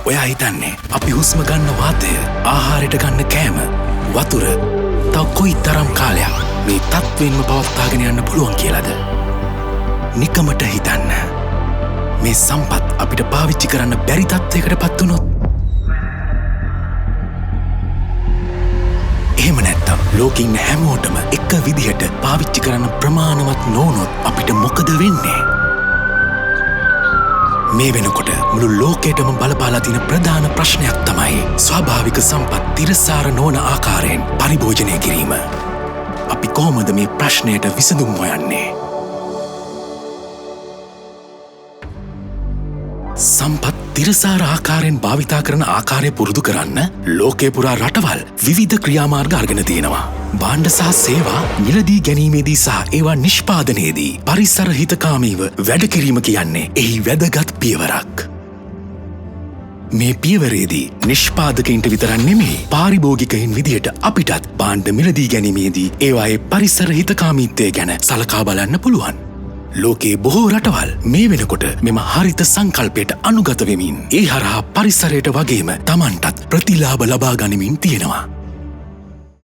ඔයා හිතන්නේ අපි හුස්ම ගන්න වාතය, ආහාරයට ගන්න කෑම, වතුර තව කොයි තරම් කාලයක් මේ තත්ත්වෙන්ම පවත්වාගෙන යන්න පුළුවන් කියලාද? නිකමට හිතන්න. මේ සම්පත් අපිට පාවිච්චි කරන්න බැරි තත්ත්වයකට පත් වුණොත්, එහෙම නැත්තම් ලෝකෙ ඉන්න හැමෝටම එක විදිහට පාවිච්චි කරන්න ප්‍රමාණවත් නොවුනොත් අපිට මොකද වෙන්නේ? මේ වෙනකොට මුළු ලෝකයටම බලපාලා තියෙන ප්‍රධාන ප්‍රශ්නයක් තමයි ස්වාභාවික සම්පත් තිරසාර නොවන ආකාරයෙන් පරිභෝජනය කිරීම. අපි කොහොමද මේ ප්‍රශ්නයට විසඳුම් හොයන්නේ? සම්පත් තිරසාර ආකාරයෙන් භාවිතා කරන ආකාරය පුරුදු කරන්න ලෝකේ පුරා රටවල් විවිධ ක්‍රියාමාර්ග අරගෙන තියෙනවා. භාණ්ඩ සහ සේවා මිලදී ගැනීමේදී සහ ඒවා නිෂ්පාදනයේදී පරිසර හිතකාමීව වැඩ කිරීම කියන්නේ එහි වැදගත් පියවරක්. මේ පියවරේදී නිෂ්පාදකයින්ට විතරක් නෙමෙයි පාරිභෝගිකයින් විදියට අපිටත් භාණ්ඩ මිලදී ගැනීමේදී ඒවායේ පරිසර හිතකාමීත්වය ගැන සලකා බලන්න පුළුවන්. ලෝකයේ බොහෝ රටවල් මේ වෙනකොට මෙම හරිත සංකල්පයට අනුගත වෙමින් ඒ හරහා පරිසරයට වගේම Tamanටත් ප්‍රතිලාභ ලබා ගනිමින් තියෙනවා.